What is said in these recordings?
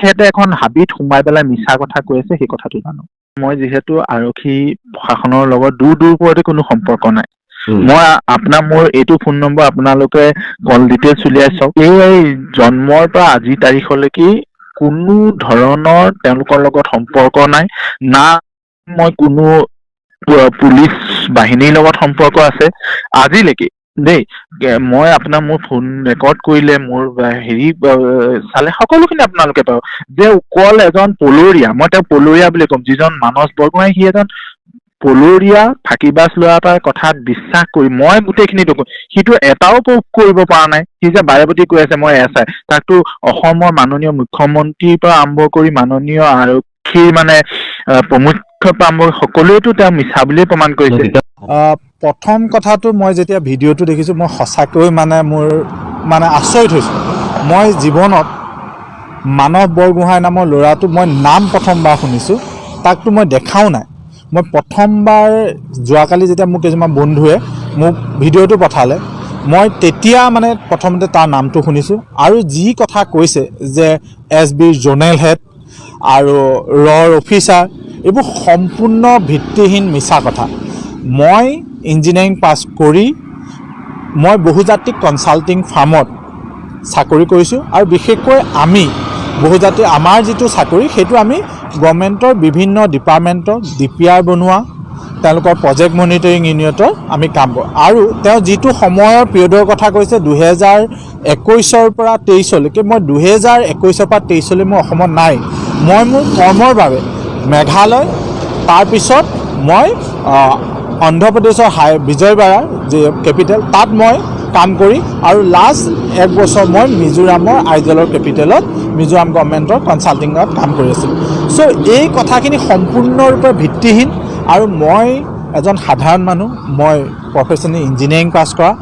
তেখেতে এখন হাবিত সোমাই পেলাই মিছা কথা কৈ আছে সেই কথাটো জানো। মই যিহেতু আৰক্ষী প্ৰশাসনৰ লগত দূৰ ওপৰতে কোনো সম্পৰ্ক নাই, মই মোৰ এইটো ফোন নম্বৰ আপোনালোকে কল ডিটেইলছ উলিয়াই চাওক। এই জন্মৰ পৰা আজিৰ তাৰিখলৈকে কোনো ধৰণৰ তেওঁলোকৰ লগত সম্পৰ্ক নাই, না মই কোনো পুলিচ বাহিনীৰ লগত সম্পৰ্ক আছে আজিলৈকে দেই। মই মোৰ ফোন ৰেকৰ্ড কৰিলে মোৰ হেৰি চালে সকলোখিনি আপোনালোকে পাব যে অকল এজন পলৰীয়া, মই তেওঁক পলৰীয়া বুলি ক'ম, যিজন মানস বৰগোহাঁই, সি এজন পলৰীয়া ফাঁকিবাজ ল'ৰা এটাৰ কথাত বিশ্বাস কৰি মই গোটেইখিনি সিটো এটাও প্ৰুফ কৰিব পৰা নাই। সি যে বাৰেপতি কৈ আছে মই এছাই, তাকতো অসমৰ মাননীয় মুখ্যমন্ত্ৰীৰ পৰা আৰম্ভ কৰি মাননীয় আৰক্ষীৰ প্ৰমুখ্যৰ পৰা আৰম্ভ কৰি সকলোৱেতো তেওঁ মিছা বুলিয়ে প্ৰমাণ কৰিছে। প্ৰথম কথাটো মই যেতিয়া ভিডিঅ'টো দেখিছোঁ মই সঁচাকৈ মোৰ আচৰিত হৈছোঁ। মই জীৱনত মানস বৰগোহাঁই নামৰ ল'ৰাটো মই নাম প্ৰথমবাৰ শুনিছোঁ, তাকতো মই দেখাও নাই। মই প্ৰথমবাৰ যোৱাকালি যেতিয়া মোক কেইজনমান বন্ধুৱে মোক ভিডিঅ'টো পঠালে, মই তেতিয়া প্ৰথমতে তাৰ নামটো শুনিছোঁ। আৰু যি কথা কৈছে যে SBৰ জ'নেল হেড আৰু ৰৰ অফিচাৰ, এইবোৰ সম্পূৰ্ণ ভিত্তিহীন মিছা কথা। মই ইঞ্জিনিয়াৰিং পাছ কৰি মই বহুজাতিক কনচাল্টিং ফাৰ্মত চাকৰি কৰিছোঁ, আৰু বিশেষকৈ আমি বহুজাতিক আমাৰ যিটো চাকৰি সেইটো আমি গভৰ্ণমেণ্টৰ বিভিন্ন ডিপাৰ্টমেণ্টৰ DPR বনোৱা, তেওঁলোকৰ প্ৰজেক্ট মনিটৰিং ইউনিটৰ আমি কাম কৰোঁ। আৰু তেওঁ যিটো সময়ৰ পিৰিয়ডৰ কথা কৈছে 2021 পৰা 23লৈকে, মই 2021 পৰা 23লৈ মই অসমত নাই। মই মোৰ কৰ্মৰ বাবে মেঘালয়, তাৰপিছত মই অন্ধ্ৰপ্ৰদেশৰ বিজয়ৱাড়াৰ যি কেপিটেল তাত মই কাম কৰি, আৰু লাষ্ট 1 বছৰ মই মিজোৰামৰ আইজলৰ কেপিটেলত মিজোৰাম গভৰ্ণমেণ্টৰ কনচাল্টিঙত কাম কৰি আছিলোঁ। চ' এই কথাখিনি সম্পূৰ্ণৰূপে ভিত্তিহীন। আৰু মই এজন সাধাৰণ মানুহ, মই প্ৰফেশ্যনেল ইঞ্জিনিয়াৰিং পাছ কৰা,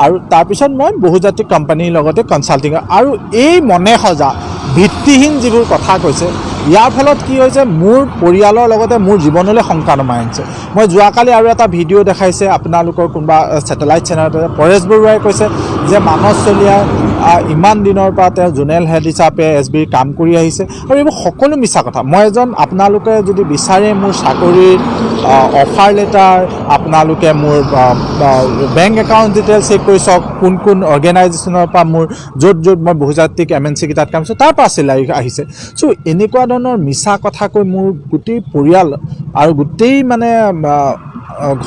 আৰু তাৰপিছত মই বহুজাতিক কোম্পানীৰ লগতে কনচাল্টিং, আৰু এই মনে সজা ভিত্তিহীন যিবোৰ কথা কৈছে, ইয়াৰ ফলত কি হৈছে, মোৰ পৰিয়ালৰ লগতে মোৰ জীৱনলৈ শংকা নমাই আনিছে। মই যোৱাকালি আৰু এটা ভিডিঅ' দেখাইছে আপোনালোকৰ কোনোবা ছেটেলাইট চেনেলতে, পৰেশ বৰুৱাই কৈছে যে মানস চলিহাই ইমান দিনৰ পৰা তেওঁ জ'নেল হেড হিচাপে SBৰ কাম কৰি আহিছে, আৰু এইবোৰ সকলো মিছা কথা। মই আপোনালোকে যদি বিচাৰে মোৰ চাকৰিৰ অফাৰ লেটাৰ, আপোনালোকে মোৰ বেংক একাউণ্ট ডিটেইলছ চেক কৰি চাওক, কোন অৰ্গেনাইজেশ্যনৰ পৰা মোৰ য'ত মই বহুজাতিক MNC কেইটাত কাম কৰিছোঁ তাৰ পৰা চেলাৰী আহিছে। চ' এনেকুৱা ধৰণৰ মিছা কথা কৈ মোৰ গোটেই পৰিয়াল আৰু গোটেই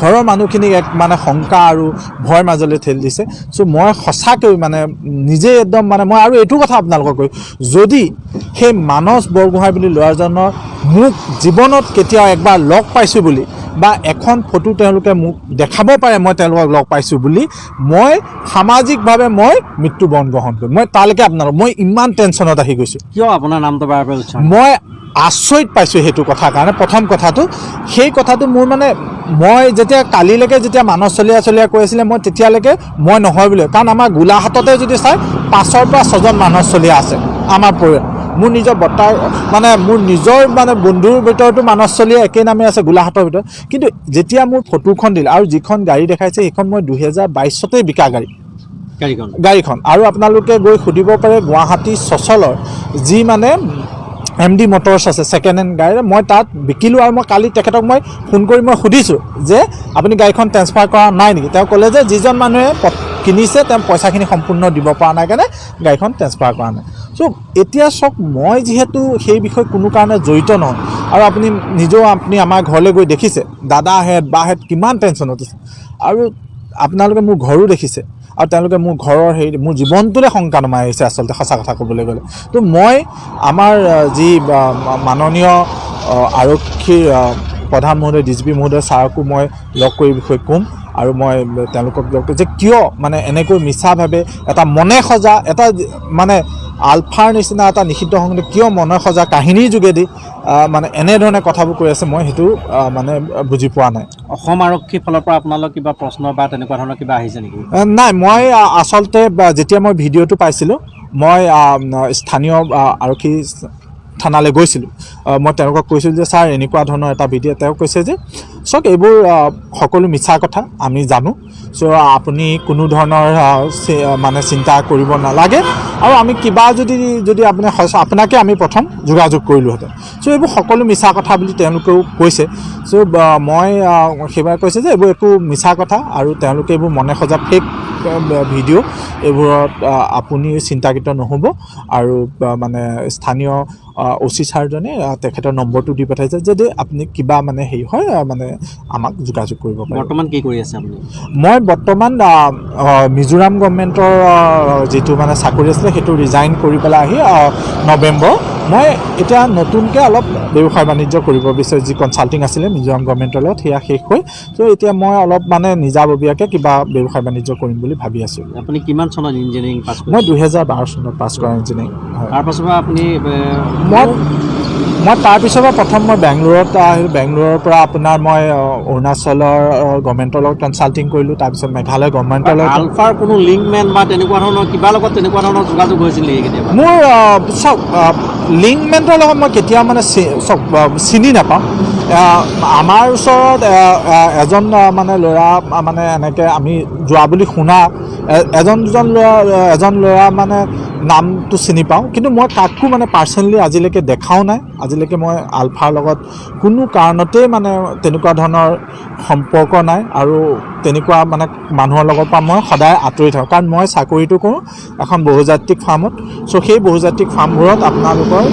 ঘৰৰ মানুহখিনিক এক শংকা আৰু ভয়ৰ মাজলৈ ঠেলি দিছে। চ' মই সঁচাকৈ নিজে একদম মই আৰু এইটো কথা আপোনালোকক কৈছোঁ, যদি সেই মানস বৰগোহাঁই বুলি ল'ৰাজনৰ মোক জীৱনত কেতিয়াও একবাৰ লগ পাইছোঁ বুলি, বা এখন ফটো তেওঁলোকে মোক দেখাব পাৰে মই তেওঁলোকক লগ পাইছোঁ বুলি, মই সামাজিকভাৱে মই মৃত্যুবৰণ গ্ৰহণ কৰিম। মই তালৈকে মই ইমান টেনশ্যনত আহি গৈছোঁ। কিয় আপোনাৰ নামটো বাৰে মই আচৰিত পাইছোঁ সেইটো কথাৰ কাৰণে। প্ৰথম কথাটো, সেই কথাটো মোৰ মই যেতিয়া কালিলৈকে যেতিয়া মানস চলিহা কৈ আছিলে, মই তেতিয়ালৈকে মই নহয় বুলি, কাৰণ আমাৰ গোলাঘাটতে যদি চাই 5ৰ পৰা 6জন মানস চলিহা আছে আমাৰ পৰিয়াল। মোৰ নিজৰ বৰ্তাৰ মোৰ নিজৰ বন্ধুৰ ভিতৰতো মানস চলিহা একেই নামে আছে গোলাঘাটৰ ভিতৰত। কিন্তু যেতিয়া মোৰ ফটোখন দিলে আৰু যিখন গাড়ী দেখাইছে, সেইখন মই 2022 বিকা গাড়ীখন। আৰু আপোনালোকে গৈ সুধিব পাৰে গুৱাহাটী চচলৰ যি MD মটৰ্ছ আছে ছেকেণ্ড হেণ্ড গাড়ী, মই তাত বিকিলোঁ। আৰু মই কালি তেখেতক মই ফোন কৰি মই সুধিছোঁ যে আপুনি গাড়ীখন ট্ৰেন্সফাৰ কৰা নাই নেকি? তেওঁ ক'লে যে যিজন মানুহে কিনিছে তেওঁ পইচাখিনি সম্পূৰ্ণ দিব পৰা নাই কাৰণে গাড়ীখন ট্ৰেন্সফাৰ কৰা নাই। চ' এতিয়া চাওক, মই যিহেতু সেই বিষয়ে কোনো কাৰণে জড়িত নহয়, আৰু আপুনি আমাৰ ঘৰলৈ গৈ দেখিছে দাদাহেঁত বাহেঁত কিমান টেনশ্যনত আছে, আৰু আপোনালোকে মোৰ ঘৰো দেখিছে, আৰু তেওঁলোকে মোৰ ঘৰৰ মোৰ জীৱনটোলৈ শংকা নমাই আহিছে আচলতে সঁচা কথা ক'বলৈ গ'লে। তো মই আমাৰ যি মাননীয় আৰক্ষীৰ প্ৰধান মহোদয় DGP মহোদয় ছাৰকো মই লগ কৰি বিষয়ে ক'ম, আৰু মই তেওঁলোকক লগ যে কিয় এনেকৈ মিছাভাৱে এটা মনে সজা এটা আলফাৰ নিচিনা এটা নিষিদ্ধ সংগঠনে কিয় মনে সজা কাহিনীৰ যোগেদি এনেধৰণে কথাবোৰ কৈ আছে, মই সেইটো বুজি পোৱা নাই। অসম আৰক্ষীৰ ফালৰ পৰা আপোনালোক কিবা প্ৰশ্ন বা তেনেকুৱা ধৰণৰ কিবা আহিছে নেকি? নাই, মই আচলতে যেতিয়া মই ভিডিঅ'টো পাইছিলোঁ, মই স্থানীয় আৰক্ষী থানালৈ গৈছিলোঁ। মই তেওঁলোকক কৈছিলোঁ যে ছাৰ এনেকুৱা ধৰণৰ এটা ভিডিঅ'। তেওঁ কৈছে যে চাওক, এইবোৰ সকলো মিছা কথা আমি জানো, চ' আপুনি কোনো ধৰণৰ মানে চিন্তা কৰিব নালাগে আৰু আমি কিবা যদি আপুনি আপোনাকে আমি প্ৰথম যোগাযোগ কৰিলোহেঁতেন চ' এইবোৰ সকলো মিছা কথা বুলি তেওঁলোকেও কৈছে চ' মই সেইবাৰ কৈছে যে এইবোৰ একো মিছা কথা আৰু তেওঁলোকে এইবোৰ মনে সজা ফেক ভিডিঅ' এইবোৰত আপুনি চিন্তাকৃত নহ'ব আৰু মানে স্থানীয় অচি ছাৰজনে তেখেতৰ নম্বৰটো দি পঠাইছে যদি আপুনি কিবা মানে হেৰি হয় মানে আমাক যোগাযোগ কৰিব পাৰে। বৰ্তমান কি কৰি আছে আপুনি? মই বৰ্তমান মিজোৰাম গভৰ্ণমেণ্টৰ যিটো মানে চাকৰি আছিলে সেইটো ৰিজাইন কৰি পেলাই আহি নৱেম্বৰ মই এতিয়া নতুনকৈ অলপ ব্যৱসায় বাণিজ্য কৰিব বিচাৰোঁ। যি কনচাল্টিং আছিলে মিজোৰাম গভৰ্ণমেণ্টৰ লগত সেয়া শেষ হৈ ত' এতিয়া মই অলপ মানে নিজাববীয়াকৈ কিবা ব্যৱসায় বাণিজ্য কৰিম বুলি ভাবি আছোঁ। আপুনি কিমান চনত ইঞ্জিনিয়াৰিং পাছ কৰিছে? মই 2012 চনত পাছ কৰা ইঞ্জিনিয়াৰিং হয়। তাৰপাছৰ পৰা আপুনি মই তাৰপিছৰ পৰা প্ৰথম মই বেংগলোৰত আহিলোঁ। বেংগলোৰৰ পৰা আপোনাৰ মই অৰুণাচলৰ গভৰ্ণমেণ্টৰ লগত কনচাল্টিং কৰিলোঁ। তাৰপিছত মেঘালয় গভৰ্ণমেণ্টৰ লগত আলফাৰ কোনো লিংকমেন বা তেনেকুৱা ধৰণৰ কিবা লগত তেনেকুৱা ধৰণৰ যোগাযোগ হৈছিল নেকি কেতিয়াবা? মোৰ চাওক লিংকমেণ্টৰ লগত মই কেতিয়াও মানে চাওক চিনি নাপাওঁ। আমাৰ ওচৰত এজন মানে ল'ৰা মানে এনেকৈ আমি যোৱা বুলি শুনা এজন ল'ৰা মানে নামটো চিনি পাওঁ কিন্তু মই কাকো মানে পাৰ্চনেলি আজিলৈকে দেখাও নাই। আজিলৈকে মই আলফাৰ লগত কোনো কাৰণতেই মানে তেনেকুৱা ধৰণৰ সম্পৰ্ক নাই আৰু তেনেকুৱা মানে মানুহৰ লগত পৰা মই সদায় আঁতৰি থাকোঁ কাৰণ মই চাকৰিটো কৰোঁ এখন বহুজাতিক ফাৰ্মত চ' সেই বহুজাতিক ফাৰ্মবোৰত আপোনালোকৰ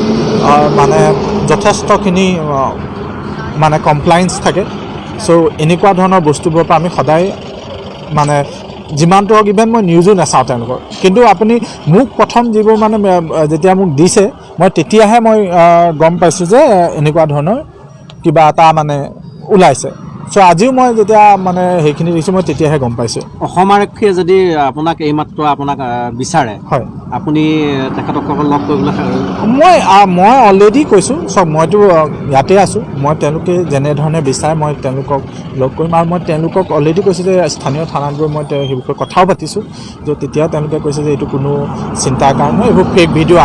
মানে যথেষ্টখিনি মানে কমপ্লায়েন্স থাকে চ' এনেকুৱা ধৰণৰ বস্তুবোৰৰ পৰা আমি সদায় মানে যিমানটো হওক ইভেন মই নিউজো নাচাওঁ তেওঁলোকৰ কিন্তু আপুনি মোক প্ৰথম যিবোৰ মানে যেতিয়া মোক দিছে মই তেতিয়াহে মই গম পাইছোঁ যে এনেকুৱা ধৰণৰ কিবা এটা মানে ওলাইছে চ' আজিও মই যেতিয়া মানে সেইখিনি দেখিছোঁ মই তেতিয়াহে গম পাইছোঁ। অসম আৰক্ষীয়ে যদি আপোনাক এইমাত্ৰ আপোনাক বিচাৰে হয় আপুনি তেখেতক লগ কৰিবলৈ মই অলৰেডি কৈছোঁ চব মইতো ইয়াতে আছোঁ মই তেওঁলোকে যেনেধৰণে বিচাৰে মই তেওঁলোকক লগ কৰিম আৰু মই তেওঁলোকক অলৰেডি কৈছোঁ যে স্থানীয় থানাত গৈ মই সেই বিষয়ে কথাও পাতিছোঁ ত' তেতিয়াও তেওঁলোকে কৈছে যে এইটো কোনো চিন্তাৰ কাৰণ নহয় এইবোৰ ফেক ভিডিঅ'